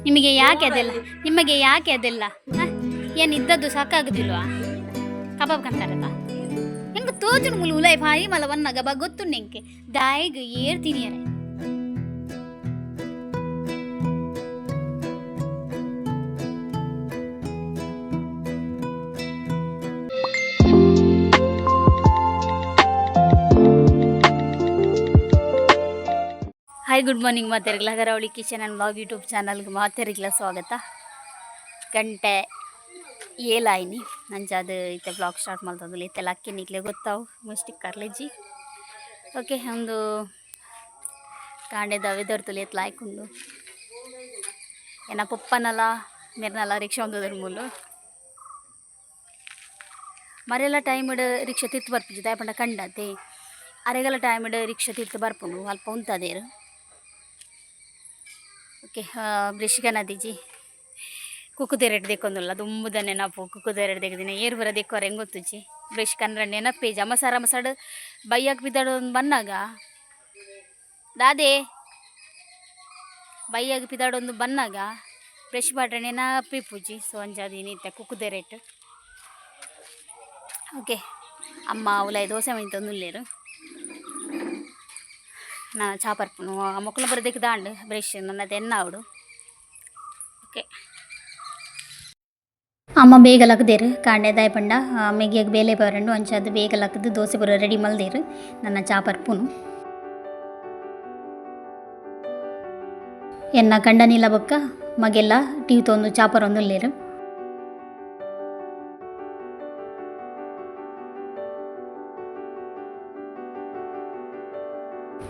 ನಿಮಗೆ ಯಾಕೆ ಅದೆಲ್ಲ ನಿಮಗೆ ಯಾಕೆ ಅದೆಲ್ಲ ಏನು ಇದ್ದದ್ದು ಸಾಕಾಗುದಿಲ್ವಾ ಕಬಾಬ್ ಕಂತಾರಲ್ಲ ಹೆಂಗೆ ತೋಚುನು ಮುಲು ಉಲಾಯ್ ಭಾಯಿ ಮಲ ವನ್ನಾಗ ಬಾ ಗೊತ್ತು ನೆಂಕೆ ದಾಯಿಗೆ ಏರ್ತೀನಿ ಅರೆ ಹಾಯ್ ಗುಡ್ ಮಾರ್ನಿಂಗ್ ಮಾತಾರಿಗ್ಲ ಗರಾವಳಿ ಕಿಚನ್ ಆ್ಯಂಡ್ ಬ್ಲಾಗ್ ಯೂಟ್ಯೂಬ್ ಚಾನಲ್ಗೆ ಮಾತಾರಿಗ್ಲ ಸ್ವಾಗತ ಗಂಟೆ ಏಲಾಯ್ನಿ ನಂಜಾದು ಇತ್ತೆ ಬ್ಲಾಗ್ ಸ್ಟಾರ್ಟ್ ಮಾಡ್ತದಲ್ಲ ಇತ್ತೆಲ್ಲ ಅಕ್ಕಿ ನಿಕ್ಲೆ ಗೊತ್ತಾವು ಮುಸ್ಟಿಕ್ ಕರ್ಲೆಜ್ಜಿ ಓಕೆ ಒಂದು ಕಾಂಡೆದ ವೆದರ್ ತುಲಿ ಎತ್ಲ ಆಯ್ಕೊಂಡು ಏನ ಪಪ್ಪನಲ್ಲ ಮೆರ್ನಲ್ಲ ರಿಕ್ಷಾ ಒಂದೋದ್ರ ಮೂಲು ಮರೆಲ್ಲ ಟೈಮ್ ರಿಕ್ಷಾ ತಿರ್ತು ಬರ್ಪಿಜಿ ದಯಪಂಡ ಕಂಡತೆ ಅರೆಗೆಲ್ಲ ಟೈಮ್ ರಿಕ್ಷಾ ತಿರ್ತು ಬರ್ಪುಂಡು ಅಲ್ಪ ಉಂತದೇರು ಓಕೆ ಬ್ರಿಷಿಕ ನದಿಜಿ ಕುಕ್ಕುದೆರಡು ದೆಕ್ಕೊಂದುಲ್ಲ ದುಂಬುದ ನೆನಪು ಕುಕ್ಕುದೆರಡು ತೆಗೆದಿನ ಏರು ಬರ ದೆಕ್ಕೋರ ಹೆಂಗೆ ಗೊತ್ತುಜಿ ಬ್ರಷ್ ಕನ್ನಡ ನೆನಪೇಜಿ ಅಮ್ಮಸಾರ ಮಸಾಡು ಬೈಯಾಗ ಬಿದ್ದಾಡು ಒಂದು ಬನ್ನಾಗ ದಾದೆ ಬೈಯಾಗ ಬಿದ್ದಾಡೊಂದು ಬನ್ನಾಗ ಬ್ರಷ್ ಬಾಟ್ರೆ ನೆನಪಿ ಪೂಜಿ ಸೊ ಅಂಜಾದು ಏನಿತ್ತೆ ಕುಕ್ಕುದೆರೆಟ್ಟು ಓಕೆ ಅಮ್ಮ ಉಲಾಯಿ ದೋಸೆ ಮಂತೊಂದುಲ್ಲೇರು ನಾ ಚಾಪರ್ಪುನು ಆ ಮೊಕ್ಕಲು ಬರೋದಕ್ಕೆ ದಾಂಡು ಬ್ರಷ್ ನನ್ನದು ಎನ್ನಾವಡು ಓಕೆ ಅಮ್ಮ ಬೇಗ ಲಕ್ಕದೇರು ಕಾಂಡೆ ದಾಯಪಂಡ ಮೆಗಿಯಾಗ ಬೇಲೆ ಬರಂಡು ಅಂಚದು ಬೇಗ ಲಕ್ಕದು ದೋಸೆ ಬರೋ ರೆಡಿ ಮಲ್ದೇರು ನನ್ನ ಚಾಪರ್ಪುನು ಎನ್ನ ಗಂಡನಿಲ್ಲ ಬೊಕ್ಕ ಮಗೆಲ್ಲ ಟಿವಿ ತೊಂದು ಚಾಪರೊಂದುಲ್ಲೇರು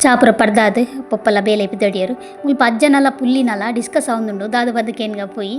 ಚಾಪುರ ಪರ್ದಾದು ಪೊಪ್ಪಲ ಬೇಲೆ ಬಿದ್ದಡಿಯರು ಮುಲ್ಪ ಅಜ್ಜನಲ್ಲ ಪುಲ್ಲಿನಲ್ಲ ಡಿಸ್ಕಸ್ ಆವೊಂದುಂಡು ದಾದ ಬದಕೇನ್ಗ ಪೋಯಿ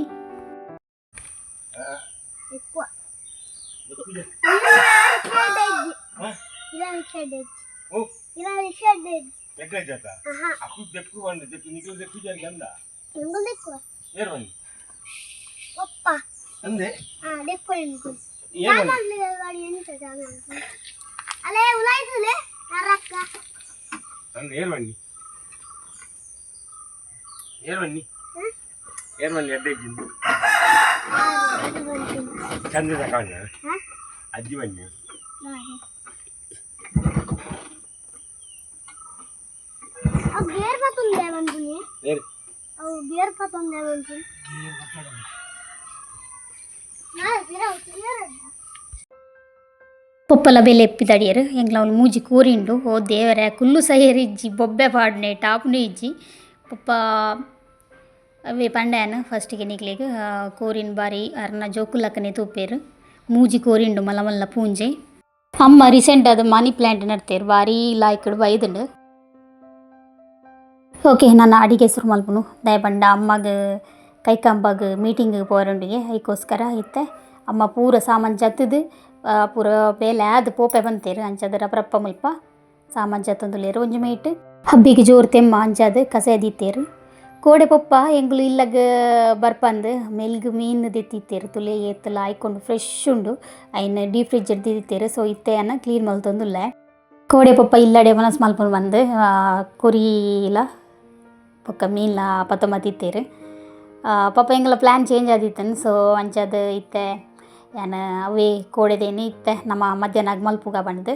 ಚಂದ ತಗೊಂಡ ಅಜ್ಜಿ ಬನ್ನಿ ಪೊಪ್ಪಲ ಬೆಲೆ ಎಪ್ಪಿದಡಿಯರು ಎಂಗ್ಲ ಅವ್ನು ಮೂಜಿ ಕೂರಿಂಡು ಓ ದೇವರೇ ಕುಲ್ಲು ಸಹಿರಿಜ್ಜಿ ಬೊಬ್ಬೆ ಪಾಡ್ನೆ ಟಾಪ್ನು ಇಜ್ಜಿ ಪಪ್ಪ ಅವೇ ಪಂಡ್ಯಾನು ಫಸ್ಟಿಗೆ ನಿಕ್ಲಿಗೆ ಕೋರಿನ ಬಾರಿ ಅರ್ನ ಜೋಕುಲಕ್ಕನೆ ತೂಪೇರು ಮೂಜಿ ಕೋರಿಂಡು ಮಲ್ಲ ಮಲ್ಲ ಪೂಂಜೆ ಅಮ್ಮ ರೀಸೆಂಟ್ ಅದು ಮನಿ ಪ್ಲ್ಯಾಂಟ್ ನಡ್ತೇರು ಬಾರಿ ಲಾಯ್ಕಡು ಬೈದುಂಡು ಓಕೆ ನನ್ನ ಅಡಿಗೆ ಶುರು ಮಲ್ಪುನು ದಯಪಂಡ ಅಮ್ಮಗ ಕೈಕಂಬಗ ಮೀಟಿಂಗ್ ಪೋರಂಡಿಗೆ ಅದಕ್ಕೋಸ್ಕರ ಇತ್ತೆ ಅಮ್ಮ ಪೂರ ಸಾಮಾನು ಜತ್ತದು ಪೂರ ಬೇಲೆ ಅದು ಪೋಪೆ ಬಂತೇರು ಅಂಚದ ರಪ್ಪ ಮುಲ್ಪ ಸಾಮಾನು ಜತ್ತೊಂದುಲ್ಲೇರು ಒಂಜಿ ಮೇಟ್ ಹಬ್ಬಿಗೆ ಜೋರು ತೆಮ್ಮ ಅಂಚದು ಕಸ ಎದಿತ್ತೇರು ಕೋಡೆ ಪಪ್ಪ ಎಂಗ್ಲು ಇಲ್ಲಗ ಬರ್ಪಂದು ಮೆಲ್ಗು ಮೀನು ದೆತ್ತಿತ್ತೇರು ತುಲೆ ಏತ್ತಲ ಆಯ್ಕೊಂಡು ಫ್ರೆಶ್ ಉಂಡು ಅಯ್ನ ಡೀಪ್ ಫ್ರಿಜ್ ದಿತ್ತೇರು ಸೊ ಇತ್ತೆಯನ್ನ ಕ್ಲೀನ್ ಮಲ್ತೊಂದುಲ್ಲೆ ಕೋಡೆ ಪಪ್ಪ ಇಲ್ಲಡೆ ಮನಸ್ಸು ಮಲ್ಪೊಂಡು ಬಂದು ಕೊರಿಲ ಪಕ್ಕ ಮೀನ್ಲ ಪತ್ತೊಂಬ ತಿತ್ತೇರು ಪಪ್ಪ ಎಂಗ್ಲ ಪ್ಲ್ಯಾನ್ ಚೇಂಜ್ ಆದಿತ್ತನು ಸೊ ಅಂಚದು ಇತ್ತೆ ಏನು ಅವೇ ಕೋಡೆದೇನು ಇತ್ತೆ ನಮ್ಮ ಮಧ್ಯಾಹ್ನ ಮಲ್ಪುಗ ಬಂದು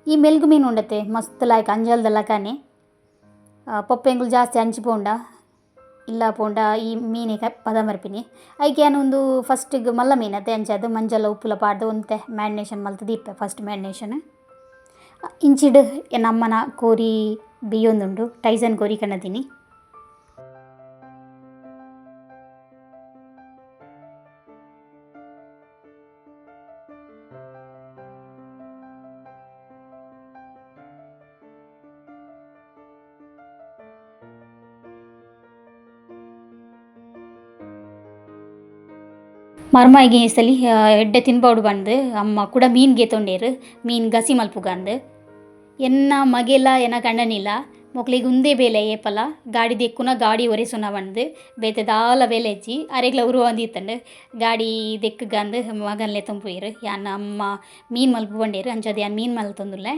ಈ ಮೆಲ್ಗು ಮೀನು ಉಂಡತ್ತೆ ಮಸ್ತ್ ಲಾಯ್ಕ್ ಅಂಜಲ್ದಲ್ಲ ಕಾನೆ ಪಪ್ಪ ಎಂಗ್ಲು ಜಾಸ್ತಿ ಹಂಚಿ ಪೋಂಡ ಇಲ್ಲ ಪೋಂಡ ಈ ಮೀನಿಗೆ ಪದ ಮರ್ಪಿನಿ ಅದಕ್ಕೆ ಏನೊಂದು ಫಸ್ಟಿಗೆ ಮಲ್ಲ ಮೀನತ್ತೆ ಅಂಚದು ಮಂಜಲ್ಲ ಉಪ್ಪುಲ ಪಾಡ್ದು ಒಂತೆ ಮ್ಯಾರಿನೇಷನ್ ಮಲ್ತದ್ದು ಇಪ್ಪೆ ಫಸ್ಟ್ ಮ್ಯಾರಿನೇಷನ್ ಇಂಚಿಡು ನಮ್ಮನ ಕೋರಿ ಬೇಯೊಂದುಂಡು ಟೈಸನ್ ಕೋರಿ ಕಣ್ಣದೀನಿ ಮರ್ಮಾಯಿಗೆ ಸಲಿ ಎಡ್ಡೆ ತಿನ್ಬಾಡು ಬಂದು ಅಮ್ಮ ಕೂಡ ಮೀನ್ಗೆ ತೊಂಡೇರು ಮೀನು ಗಸಿ ಮಲ್ಪುಗಂದು ಎನ್ನ ಮಗೆಲ್ಲ ಎನ್ನ ಕಣ್ಣನಿಲ್ಲ ಮೊಕ್ಲಿಗೆ ಉಂದೇ ಬೇಲೆ ಏಪಲ ಗಾಡಿ ದೆಕ್ಕುನ ಗಾಡಿ ಒರೆಸುನ ಬಂದು ಬೇತೆ ದಾಲ ಬೇಲೆ ಹಚ್ಚಿ ಅರೆಗ್ಲ ಉರು ಅಂದಿತ್ತಂಡು ಗಾಡಿ ದೆಕ್ಕಗಂದು ಮಗನ್ಲೆ ತಂಪುಯರು ಯಾನ ಅಮ್ಮ ಮೀನು ಮಲ್ಪು ಬಂಡೇರು ಅಂಚದು ಯಾನ್ ಮೀನು ಮಲ್ತೊಂದುಲ್ಲೆ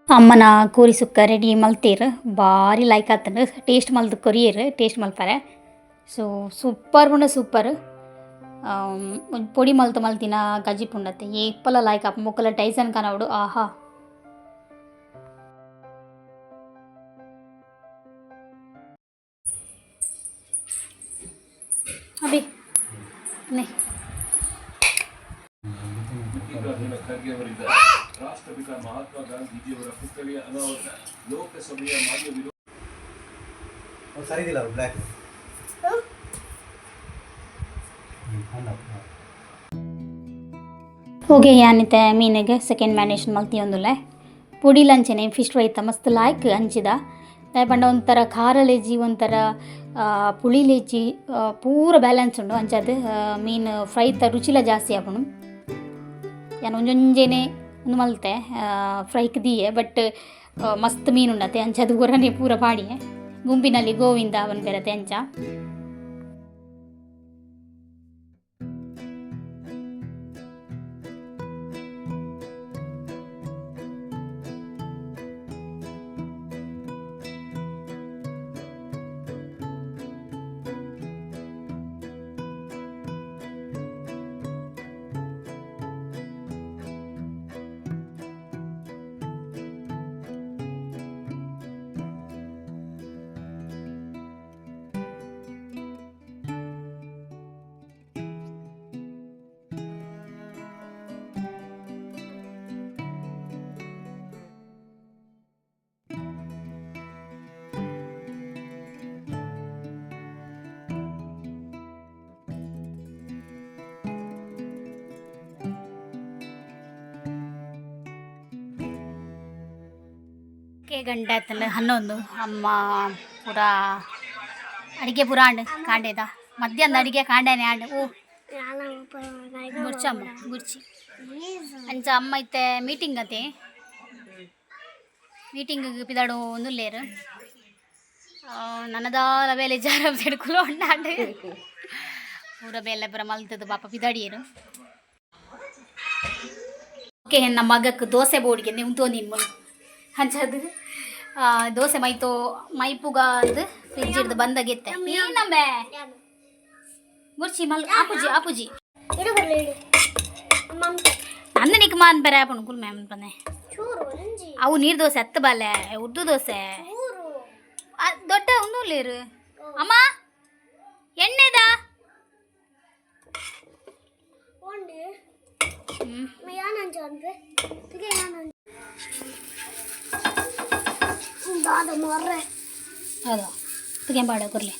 ಅಮ್ಮನ ಕೂರಿ ಸುಕ್ಕ ರೆಡಿ ಮಲ್ತೀರು ಭಾರಿ ಲೈಕ್ ಆತನು ಟೇಸ್ಟ್ ಮಲ್ದು ಕೊರಿಯರು ಟೇಸ್ಟ್ ಮಲ್ಪಾರೆ ಸೊ ಸೂಪರ್ ಪುಂಡ ಸೂಪರ್ ಪೊಡಿ ಮಲ್ತು ಮಲ್ತಿನ ಗಜ್ಜಿ ಪುಂಡತ್ತೆ ಏಪಲ ಲೈಕ್ ಅಪ್ಪ ಮುಕ್ಕಲ ಟೈಸನ್ ಕನವಡು ಆಹಾ ಅಭಿ ನೇ ರಾಷ್ಟ್ರಪಿತ ಮಹಾತ್ಮ ಗಾಂಧೀಜಿಯವರ ಪುತ್ಥಳಿಯ ಅನಾವರಣ ಲೋಕಸಭೆಯ ಮಾನ್ಯ ವಿರೋಧ ಸರಿದಿಲ್ಲ ಬ್ಲ್ಯಾಕ್ ಹೋಗಿ ಯಾನಿತ್ತೆ ಮೀನಿಗೆ ಸೆಕೆಂಡ್ ಮ್ಯಾನೇಷನ್ ಮಲ್ತಿ ಒಂದುಲೆ ಪುಡಿ ಲಂಚನೆ ಫಿಶ್ ರೈತ ಮಸ್ತ್ ಲಾಯ್ಕ್ ಹಂಚಿದ ಪಂಡ ಒಂಥರ ಖಾರ ಲೆಜ್ಜಿ ಒಂಥರ ಪುಳಿ ಲೆಜ್ಜಿ ಪೂರ ಬ್ಯಾಲೆನ್ಸ್ ಉಂಡು ಅಂಚದು ಮೀನು ಫ್ರೈತ ರುಚಿಲ ಜಾಸ್ತಿ ಆಪುಂಡು ಯಾನು ಒಂಜೊಂಜೇನೆ ಒಂದು ಮಲ್ತೆ ಫ್ರೈಕ್ ದಿಯೆ ಬಟ್ ಮಸ್ತ್ ಮೀನು ಉಂಡತೆ ಅಂಚದು ಗೊರನೆ ಪೂರ ಪಾಡಿಯೆ ಗುಂಪಿನಲ್ಲಿ ಗೋವಿಂದ ಅವನ್ ಬೇರತೆ ಅಂಚ ಗಂಟೆ ಆಯ್ತಲ್ಲ 11 ಅಮ್ಮ ಪೂರ ಅಡಿಗೆ ಪೂರ ಆಂಡ್ ಕಾಂಡೇದ ಮಧ್ಯಾಹ್ನ ಅಡಿಗೆ ಕಾಂಡೇನೆ ಆಂಡ್ ಓ ಗುರ್ಚಮ್ಮ ಗುರ್ಚಿ ಅಂಚ ಅಮ್ಮ ಇತ್ತೆ ಮೀಟಿಂಗ್ ಅತೆ ಮೀಟಿಂಗ್ ಪಿದಾಡು ಒಂದುಲ್ಲೇರು ನನ್ನದಾಲ ಬೇಲೆ ಜಾರ ಹಿಡ್ಕುಲು ಉಂಡಾಂಡು ಪೂರ ಬೇಲೆ ಪೂರ ಮಲ್ತದ್ದು ಪಾಪ ಪಿದಾಡಿಯರು ಓಕೆ ನಮ್ಮ ಮಗಕ್ಕೆ ದೋಸೆ ಬೋರ್ಡ್ಗೆ ನೀವು ತೋಂದಿನ ಹಂಚದು ದೋಸೆ ಮೈತೋ ಮೈಪುಗ ಅದು ಫ್ರಿಜ್ ಹಿಡ್ದು ಬಂದಾಗಿತ್ತೆ ಏನಂಬೆ ಗುರ್ಚಿ ಮಲ್ ಆಪುಜಿ ಆಪುಜಿ ನಂದು ನಿಕ್ ಮಾನ್ ಬೇರೆ ಆಪುಣ್ ಕುಲ್ ಮ್ಯಾಮ್ ಬಂದೆ ಅವು ನೀರು ದೋಸೆ ಹತ್ತು ಬಾಲೆ ಉದ್ದು ದೋಸೆ ದೊಡ್ಡ ಒಂದು ಲೇರು ಅಮ್ಮ ಎಣ್ಣೆದ ಹೌದಾ ತುಗೆ ಬಾಡ ಕೊರ್ಲಿ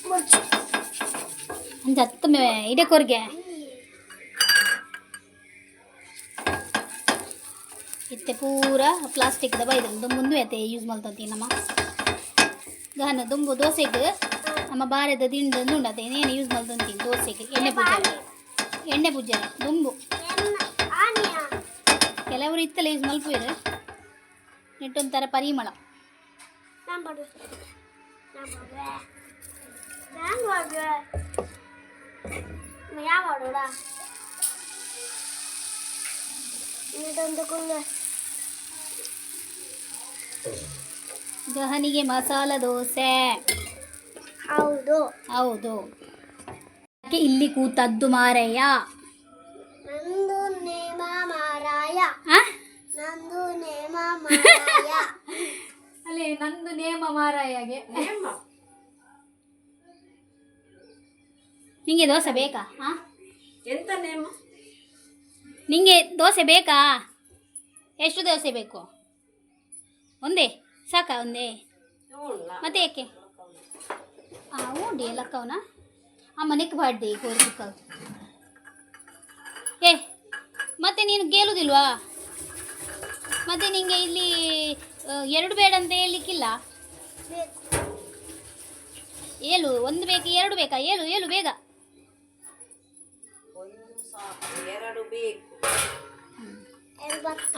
ಅಂಚ ಹತ್ತು ಇಡೆ ಕೊರ್ಗೆ ಇತ್ತೆ ಪೂರ ಪ್ಲಾಸ್ಟಿಕ್ದ ಬೈದು ಮುಂದೆ ಐತೆ ಯೂಸ್ ಮಾಡ್ತಂತಿ ನಮ್ಮ ಗಾನ ದುಂಬು ದೋಸೆಗೆ ನಮ್ಮ ಬಾರದ ದಿಂಡು ಉಂಡತೆ ಏನೇನು ಯೂಸ್ ಮಾಡ್ತಂತಿ ದೋಸೆಗೆ ಎಣ್ಣೆ ಪೂಜೆ ದುಂಬು ಕೆಲವರು ಇತ್ತಲ್ಲ ಯೂಸ್ ಮಲ್ಪುವರು ನೆಟ್ಟೊಂಥರ ಪರಿಮಳ ಗಹನಿಗೆ ಮಸಾಲ ದೋಸೆ ಹೌದು ಹೌದು ಇಲ್ಲಿ ಕೂತದ್ದು ಮಾರಯ್ಯ ನಂದು ನೇಮ ಮಾರಾಯ ಆ? ನಂದು ನೇಮ ಮಾರಾಯ ಅಲ್ಲೇ ನಂದು ನೇಮ ಮಾರಾಯಗೆ ನಿಂಗೆ ದೋಸೆ ಬೇಕಾ ಎಂತ ನೇಮ ನಿಂಗೆ ದೋಸೆ ಬೇಕಾ ಎಷ್ಟು ದೋಸೆ ಬೇಕು ಒಂದೇ ಸಾಕಾ ಒಂದೇ ಮತ್ತೆ ಏಕೆ ಉಂಡಿ ಲಕ್ಕವನ ಅಮ್ಮ ನೆಕ್ ಬಾಡ್ದೆ ಕೋರಿ ಸುಕ್ಕ ಏ ಮತ್ತೆ ನೀನು ಗೆಲ್ಲುವುದಿಲ್ವಾ ಮತ್ತೆ ನಿಂಗೆ ಇಲ್ಲಿ ಎರಡು ಬೇಡ ಅಂತ ಹೇಳಲಿಕ್ಕಿಲ್ಲ ಏಳು ಒಂದು ಬೇಕು ಎರಡು ಬೇಕಾ ಏಳು ಏಳು ಬೇಗ ಎರಡು ಬೇಕು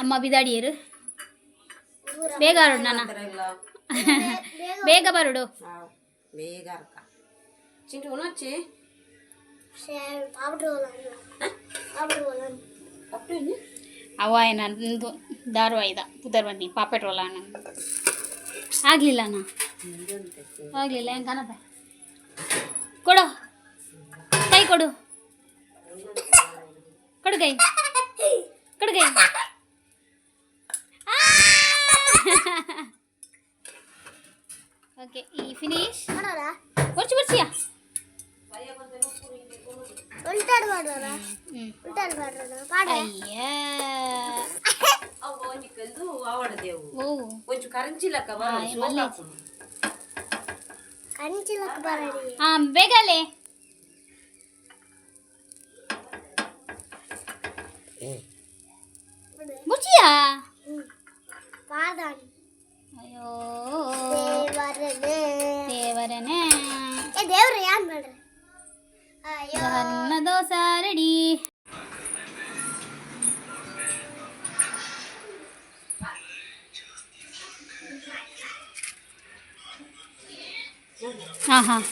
ಅಮ್ಮ ಬಿದಾಡಿಯರು ಬೇಗ ಹೊರಡು ನಾನ ಬೇಗ ಬರಡು ಬೇಗ ಅರ್ಕ ಚಿಂಟು ಉಣಚ್ಚಿ ಅವ ಏನ ಧಾರವಾಹಿದ ಪುದರ್ ಬನ್ನಿ ಪಾಪೆಟ್ರೋಲ ಆಗಲಿಲ್ಲ ಅಣ್ಣ ಆಗಲಿಲ್ಲ ಹೆಂಗೆ ಕನಪ ಕೊಡು ಕೈ ಕೊಡು ಕೊಡು ಕೈ ಕೊಡು ಕೈ ಓಕೆ ಈ ಫಿನಿಶ್ ಬರ್ಚಿ ಬರ್ಚಿಯಾ ಉಲ್ಟಾಡ್ ಮಾಡೋಣ ಉಲ್ಟಾಡ್ ಮಾಡೋಣ ಪಾಡ ಅಯ್ಯ ಅವು ಒಂಜಿ ಕಲ್ದು ಆವಡದೆವು ಓ ಒಂಚು ಕರಂಚಿಲಕ್ಕ ಬರ ಕಂಚಿಲಕ್ಕೆ ಬರಡಿ ಹಾಂ ಬೇಗಲೆ ಮುಚ್ಚಿಯಾ ಪಾದಾನ್ ಅಯ್ಯೋ ದೇವರನೇ ದೇವರನೇ ಏ ದೇವ್ರ ಯಾನ್ ಮಾಡ್ರಿ ಅಯ್ಯೋ ಅನ್ನ ದೋಸೆ ರೆಡಿ ಹಾಂ ಹಾಂ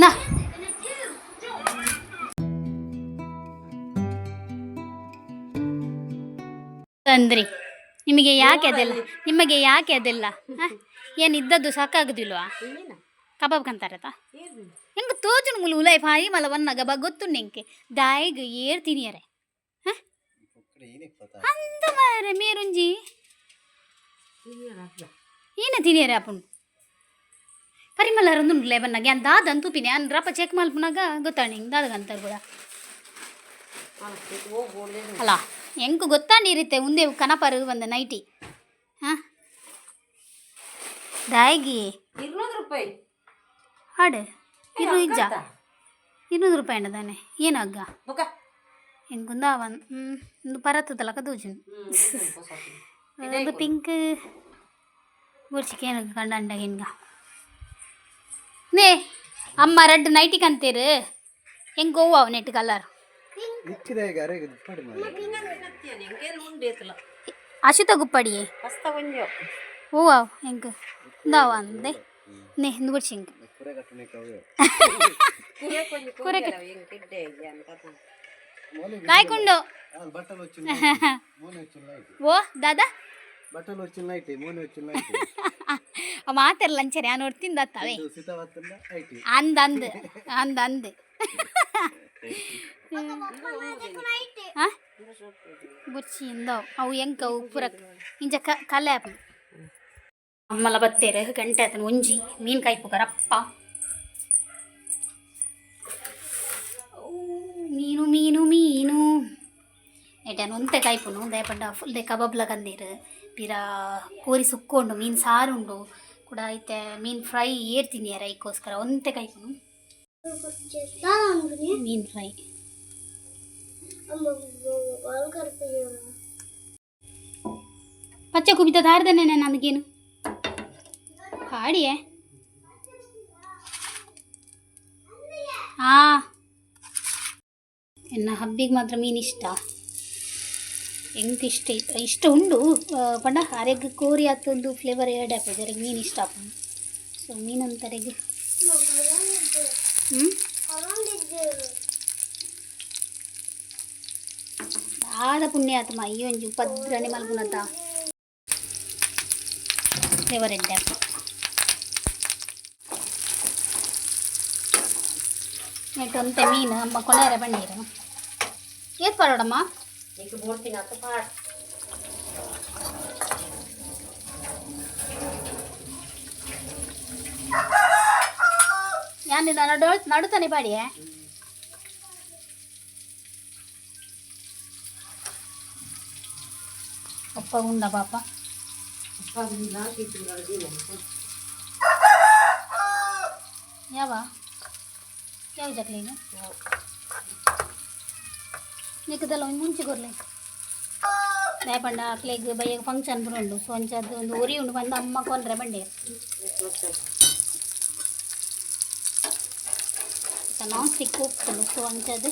ನಾ ತಂದ್ರಿ ನಿಮಗೆ ಯಾಕೆ ಅದೆಲ್ಲ ಏನು ಇದ್ದದ್ದು ಸಾಕಾಗುದಿಲ್ವಾ ಕಬಾಬ್ ಕಂತಾರತ ಹೆಂಗೆ ತೋಚುನು ಮುಲು ಉಲೈ ಫಾಯಿ ಮಲ ವನ್ನಾಗ ಗೊತ್ತು ನೆಂಕೆ ದಾಯಿಗೆ ಏರ್ ತಿನಿಯರೆ ಅಂದ ಮಾರೆ ಮೇರುಂಜಿ ಏನ ತಿನಿಯರೆ ಅಪ್ಪನು ಪರಿಮಳ ರಂದುಂಡ್ಲೆ ಬನ್ನಾಗ ಏನು ದಾದಂತೂ ಪಿನಿ ಅನ್ ರಪ್ಪ ಚೆಕ್ ಮಲ್ಪನಾಗ ಗೊತ್ತಾಣ ಹಿಂಗೆ ದಾದಗಂತಾರೆ ಕೂಡ ಅಲ್ಲ ಹೆಂಗೆ ಗೊತ್ತಾಂಡಿರುತ್ತೆ ಮುಂದೆ ಕನಪರು ಒಂದು ನೈಟಿ ಹಾಂ ದಾಯಿಗೆ 200 ರೂಪಾಯಿ ಹಾಡು 200 ರೂಪಾಯಿ ತಾನೆ ಏನು ಹಗ್ಗ ಬೊಕ ಹೆಂಗುಂದ ಒಂದು ಪರತ್ತದಲ್ಲ ಕದೂಜು ಒಂದು ಪಿಂಕ್ ಬುರ್ಚಿಕೇನು ಕಂಡ ಹಿಂಗ ನೇ ಅಮ್ಮ ರೆಡ್ ನೈಟಿ ಕಂತೀರು ಹೆಂಗೆ ಗೋವಾ ನೆಟ್ ಕಲರ್ ಅಶುತ ಗುಪ್ಪಡಿಯೇ ಹೂವ ಹೆಂಗೆ ದಾವ ಅಂದೆ ನೇ ಹಿಂದೆ ಬಿಡ್ಸಿ ಹಿಂಗೆ ಕೂರೆ ಕಾಯ್ಕೊಂಡು ಓ ದಾದಾ ಮಾತಾರ ಲಂಚರಿ ನಾನು ನೋಡ್ತೀನಿ ದತ್ತವೆ ಅಂದಂದು ಹಾಂ ಬುರ್ಚಿಯಿಂದ ಅವು ಹೆಂಗೆ ಪೂರಕ್ಕೆ ಇಂಜ ಕಲೆ ಅಮ್ಮಲ ಬತ್ತೇರೆ ಗಂಟೆ ಆತನ ಒಂಜಿ ಮೀನು ಕಾಯ್ಪುಗರಪ್ಪ ಮೀನು ಮೀನು ಮೀನು ಏಟನ್ ಒಂತೆ ಕಾಯ್ಪುನು ದಯಪಡ್ಡ ಫುಲ್ ದೆ ಕಬಾಬ್ಲ ಕಂದೀರು ಪಿರ ಕೋರಿ ಸುಕ್ಕೊಂಡು ಮೀನು ಸಾರು ಉಂಡು ಕೂಡ ಐತೆ ಮೀನು ಫ್ರೈ ಏರ್ತೀನಿ ರೈಕೋಸ್ಕರ ಒಂತೆ ಕಾಯ್ಪುನು ಮೀನು ಫ್ರೈ ಪಚ್ಚ ಕುಬಿತ ದಾರದನೆ ನನಗೇನು ಕಾಡಿಯೇ ಹಾಂ ಎನ್ನ ಹಬ್ಬಿಗೆ ಮಾತ್ರ ಮೀನು ಇಷ್ಟ ಹೆಂಗೆ ಇಷ್ಟ ಉಂಡು ಪಂಡ ಅರೆಗ್ ಕೋರಿ ಆತೊಂದು ಫ್ಲೇವರ್ ಎರಡು ಹಾಕೋದು ಅರೆಗೆ ಮೀನು ಇಷ್ಟ ಹಾಕೊಂಡು ಸೊ ಮೀನಂತರೆಗೆ ಆದ ಪುಣ್ಯಾತ್ಮ ಅಯ್ಯೊಂಜು ಪದ್ರನೆ ಮಲ್ಪುನಂತ ಫ್ಲೇವರ್ ಎಡ್ಡೆ ಹಾಕು ನೆಟ್ಟೊಂತೆ ಮೀನು ಅಮ್ಮ ಕೊನೆಯರೆ ಬಂಡೀರು ಏತ್ ಪಾಡೋಡಮ್ಮ ಯಾನಿಲ್ಲ ನಡುತ್ತಾನೆ ಬಾಡಿಯೇ ಅಪ್ಪ ಉಂಡ ಪಾಪ ಯಾವ ಜಕ್ಲಿಗೆ ನಿಕ್ಕದಲ್ಲ ಒಂದು ಮುಂಚೆ ಕೊರ್ಲಿ ದಯಪಂಡ ಅಕ್ಲಿಗೆ ಬೈಯಾಗ ಫಂಕ್ಷನ್ ಬರೋಂಡು ಸೊ ಅಂಚದ್ದು ಒಂದು ಉರಿ ಉಂಡು ಬಂದು ಅಮ್ಮ ಕೊಂಡ್ರೆ ಬಂಡೆ ನಾನ್ ಸ್ಟಿಕ್ ಹೋಗ್ತಾನೆ ಸೊ ಅಂಥದ್ದು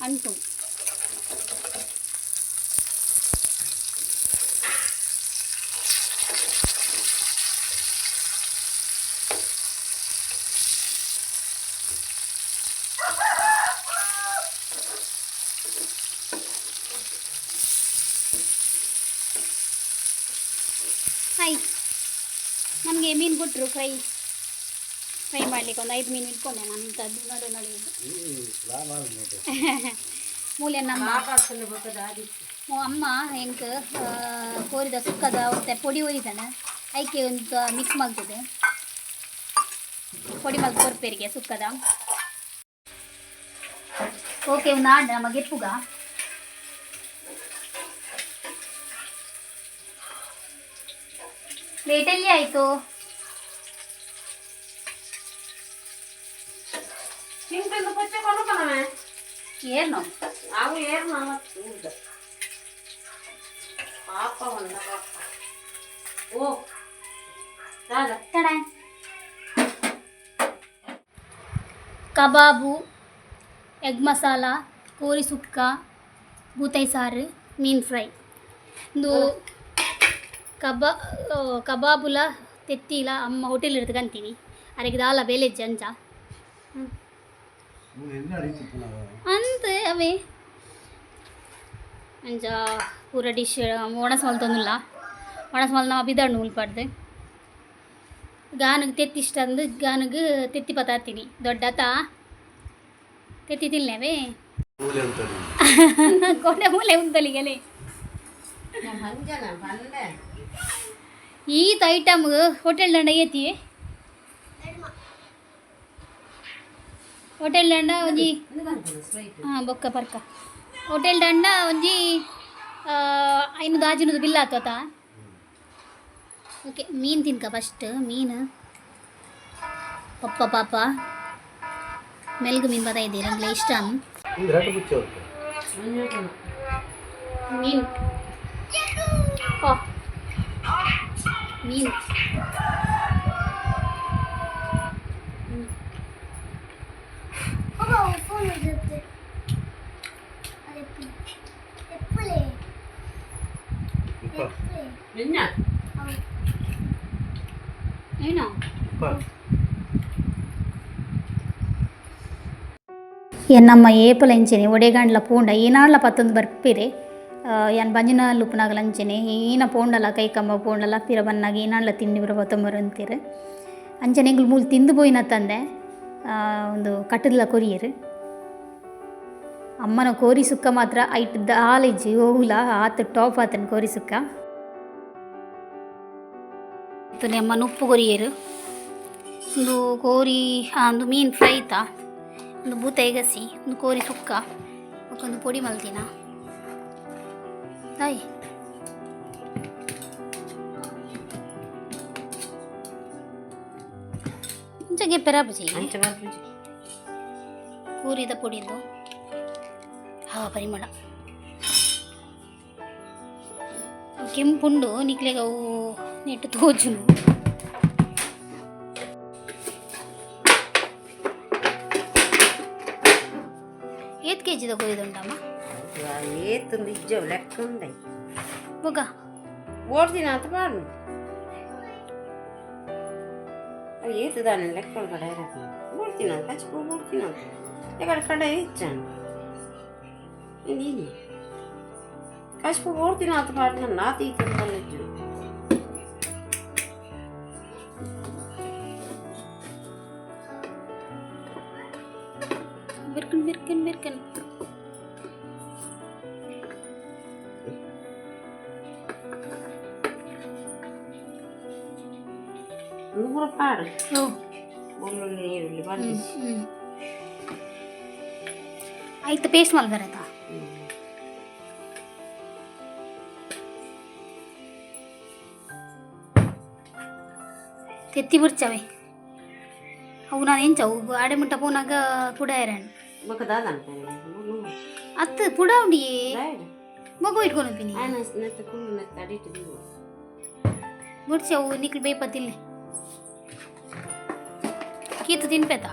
ಅಂಟು ಹಾಯ್ ನಮಗೆ ಮೀನು ಕೊಟ್ಟರು ಫ್ರೈ ಮಾಡಲಿಕ್ಕೆ ಒಂದು 5 ಮೀನು ಇಟ್ಕೊಂಡೆ ನಾನು ಇಂಥದ್ದು ನಡು ಮೂಲೆ ನಮ್ಮ ಅಮ್ಮ ಹೆಂಗೆ ಕೋರಿದ ಸುಕ್ಕದ ಮತ್ತೆ ಪೊಡಿ ಒಯ್ದಾನೆ ಐಕೆ ಒಂದು ಮಿಕ್ಸ್ ಮಾಡ್ತಿದ್ದೆ ಪೊಡಿ ಮಲ್ತು ಕೊರ್ಪೇರಿಗೆ ಸುಕ್ಕದ ಓಕೆ ಒಂದು ಆಡ ನಮಗೆ ಎಪ್ಪುಗ ಪ್ಲೇಟಲ್ಲಿ ಆಯಿತು ಏನು ಅವು ಏನು ಪಾಪ ಒಂದ ಪಾಪ ಓ ಕಬಾಬು ಎಗ್ ಮಸಾಲ ಕೋರಿ ಸುಕ್ಕ ಬೂತಾಯಿ ಸಾರು ಮೀನು ಫ್ರೈ ಒಂದು ಕಬಾಬುಲ ತೆತ್ತಿಲ ಅಮ್ಮ ಹೋಟೆಲ್ ಇರ್ತದೆ ಅಂತೀನಿ ಅದಕ್ಕೆ ದಾಲ ಬೇಲೆಜ್ಜೆ ಅಂಚ ಅಂತ ಅವೇ ಅಂಚ ಪೂರ ಡಿಶ್ ಒಣಸ್ಮಲ್ ತೊಂದಿಲ್ಲ ಒಣಸ್ಮಲ್ ನಾವು ಬಿದಾಡು ಉಲ್ಪಾಡ್ದೆ ಗಾನಗೆ ತೆತ್ತಿ ಇಷ್ಟ ಅಂದು ಗಾನಗೆ ತೆತ್ತಿ ಪತಾತೀನಿ ದೊಡ್ಡತ ತೆತ್ತಿ ತಿನ್ನೇವೇ ಕೊನೆ ಮೂಲೆ ಉಂತಲಿಗೆಲೆ ಈತ ಐಟಮ್ ಹೋಟೆಲ್ ದಂಡ ಏತಿ ಹೋಟೆಲ್ ದಂಡ ಒಂಜಿ ಹಾಂ ಬೊಕ್ಕ ಪರ್ಕ ಹೋಟೆಲ್ ದಂಡ ಒಂಜಿ 500 ಬಿಲ್ ಆತೋತ ಓಕೆ ಮೀನು ತಿನ್ಕ ಫಸ್ಟ್ ಮೀನು ಪಪ್ಪ ಪಾಪ ಮೆಲ್ಗು ಮೀನು ಬತ್ತಾ ಇದ್ದೀರಿ ನಂಗೆ ಇಷ್ಟ ಮೀನು ಓ ಮೀನು ಫೋನ್ ಇರುತ್ತೆ ಎಪ್ಪಳೆ ಏನೋ ಎನ್ನಮ್ಮ ಏಪಲ ಎಂಚೆನೆ ಒಡೆಗಾಂಡ್ಲ ಪೋಂಡ ಏನಾಡ್ಲ ಪತ್ತೊಂದು ಬರ್ಪಿರೆ ಎನ್ ಬಂಜಿನ ಲುಪ್ನಾಗಲ ಅಂಚೆನೆ ಈನ ಪೋಂಡಲ ಕೈಕಂಬ ಪೋಂಡಲ ಪಿರ ಬನ್ನಾಗ ಏನಾಡ್ಲ ತಿಂಡಿ ಬರ ಪತ್ತೊಂಬರು ಅಂತೀರು ಅಂಚನೆ ಎಂಗ್ಳು ಮೂಲು ತಿಂದು ಪೋಯಿನ ತಂದೆ ಒಂದು ಕಟ್ಟದ್ಲ ಕೊರಿಯರು ಅಮ್ಮನ ಕೋರಿ ಸುಕ್ಕ ಮಾತ್ರ ಐಟ್ ದಾಲಿಜ್ಜಿ ಹೋಗ್ಲ ಆತ ಟಾಪ್ ಆತನ ಕೋರಿ ಸುಕ್ಕ ಅಮ್ಮನ ಉಪ್ಪು ಕೊರಿಯರು ಒಂದು ಕೋರಿ ಒಂದು ಮೀನು ಫ್ರೈ ತಾ ಒಂದು ಬೂತಾಯಿ ಗಸಿ ಒಂದು ಕೋರಿ ಸುಕ್ಕ ಒಂದು ಪೊಡಿ ಮಲ್ತಿನ ತಾಯಿ ಇಂಚಗೆ ಪೆರಾಬಜಿ ಕೂರಿದ ಪೊಡಿದು ಪರಿಮಳ ಕೆಂಪುಂಡು ನಿಕ್ಲೆಗ ಅವು ನೆಟ್ಟು ತೋಜುನು ಏತ್ ಕೆ ಜಿದ ಕೊಯ್ದುಂಟಮ್ಮ ಏತು ನಿಜ ಲೆಕ್ಕ ಉಂಡೈ ಬೊಗ ಓಡ್ದಿನ ಅಂತ ಬಾಡು ಏತು ದಾನೆ ಲೆಕ್ಕ ಕಡೆ ಓಡ್ತೀನ ಕಚ್ಕೊ ಓಡ್ತೀನ ಎಕಡೆ ಕಡೆ ಇಚ್ಚಾನು ನೀನು ಕಚ್ಕೊ ಓಡ್ತೀನ ಅಂತ ಬಾಡು ನಾನು ನಾತಿ ತಂದು ಬಿರ್ಕನ್ ನೂರು ಪಾಡು ಬೆಳ್ಳುಳ್ಳಿ ಈರುಳ್ಳಿ ಬಂದು ಆಯ್ತು ಪೇಸ್ಟ್ ಮಾಡಿ ಬರತ್ತಾ ತೆತ್ತಿ ಬಿಡ್ಚವೆ ಅವು ನಾನು ಎಂಚವು ಆಡೆ ಮುಟ್ಟ ಪೋನಾಗ ಪುಡ ಇರೋಣ ಬಕದಾದ ಅತ್ತು ಪುಡ ಉಂಡಿಯೇ ಮಗು ಇಟ್ಕೊಂಡು ಪಿನಿ ಬಿಡ್ಚವು ನಿಕ್ಲು ಬೇಪತ್ತಿಲ್ಲ ಕೀತು ತಿನ್ಪೇತ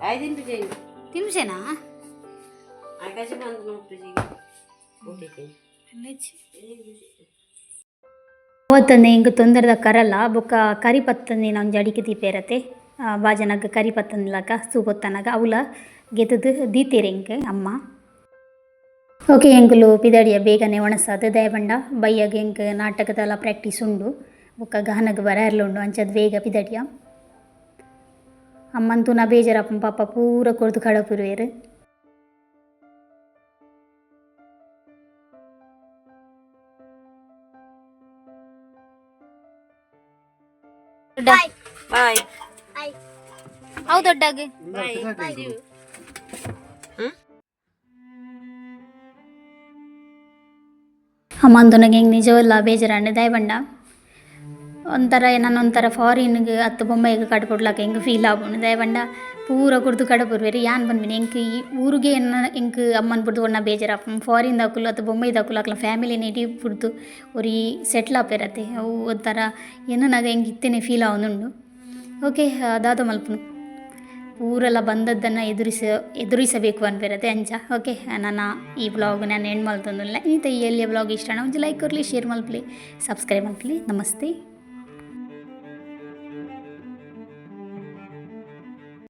ಐದಿನ ಜೀಗ ತಿನ್ಸೇನಾ ಆಕಾಶ ಬಂದು ನೋಡ್ತು ಜೀಗ ಊಟಕ್ಕೆ ಅವತ್ತಂದು ಹಿಂಗೆ ತೊಂದರೆದ ಕರಲ್ಲ ಬೊಕ್ಕ ಕರಿ ಪತ್ತಂದು ನಾವು ಅಡಿಕೆ ದೀಪೇರತ್ತೆ ಬಾಜನಾಗ ಕರಿ ಪತ್ತಂದ್ಲಾಕ ಸೂಪೊತ್ತನಾಗ ಅವಲ ಗೆದ್ದು ದೀತೀರಿ ಹಿಂಗೆ ಅಮ್ಮ ಓಕೆ ಎಂಕುಲು ಪಿದಡಿಯ ಬೇಗನೆ ಒಣಸಾದ ದಯಬಂಡ ಬೈಯಾಗ ಹೆಂಗೆ ನಾಟಕದೆಲ್ಲ ಪ್ರಾಕ್ಟೀಸ್ ಉಂಡು ಬೊಕ್ಕ ಗಾನಗ ಬರರ್ಲುಂಡು ಅಂಚದ ಬೇಗ ಪಿದಡಿಯ ಅಮ್ಮಂತೂ ನಾ ಬೇಜಾರಪ್ಪ ಪಾಪ ಪೂರ ಕೊಡ್ದು ಕಡಪುರುವೇರು ಬಾಯ್ ಬಾಯ್ ಬಾಯ್ ಅವು ದೊಡ್ಡಾಗ ಬಾಯ್ ಅಮ್ಮಂದು ನನಗೆ ಹೆಂಗೆ ನಿಜವಲ್ಲ ಬೇಜಾರಂಡೆ ದಯಬಂಡ ಒಂಥರ ನಾನೊಂಥರ ಫಾರಿನ್ಗೆ ಹತ್ತು ಬೊಂಬೈಗೆ ಕಟ್ಕೊಡ್ಲಾಕ ಹೆಂಗೆ ಫೀಲ್ ಆಗೋಣ ದಯಬಂಡ ಪೂರ ಕುಡ್ದು ಕಡಪುರ್ವೇರಿ ಯಾನ್ ಬಂದ್ಬಿನಿ ಹೆಂಗೆ ಈ ಊರಿಗೆ ಹೆಂಗೆ ಅಮ್ಮನ ಬಿಡ್ದು ಒಣ್ಣ ಬೇಜಾರಪ್ಪ ಫಾರಿನ್ ದಾಕುಲು ಅಥವಾ ಬೊಂಬೈ ದಾಕುಲು ಹಾಕ್ಲ ಫ್ಯಾಮಿಲಿ ನೆಟಿ ಬಿಡ್ದು ಅವ್ರಿ ಸೆಟ್ಲ್ ಆಪಿರತ್ತೆ ಅವು ಒಂಥರ ಏನೋ ನಾಗ ಹೆಂಗೆ ಇತ್ತೇನೆ ಫೀಲ್ ಆಗೋನುಂಡು ಓಕೆ ಅದಾದ ಮಲ್ಪನು ಊರೆಲ್ಲ ಬಂದದ್ದನ್ನು ಎದುರಿಸಬೇಕು ಅನ್ಬಿರತ್ತೆ ಅಂಚ ಓಕೆ ನಾನು ಈ ಬ್ಲಾಗ್ ನಾನು ಎಂಡ್ ಮಲ್ತೊಂದಿಲ್ಲ ಇಂಥ ಎಲ್ಲಿಯ ಬ್ಲಾಗ್ ಇಷ್ಟ ಒಂದು ಲೈಕ್ ಕೊರಲಿ ಶೇರ್ ಮಲ್ಪಲಿ ಸಬ್ಸ್ಕ್ರೈಬ್ ಮಲ್ಪಲಿ ನಮಸ್ತೆ.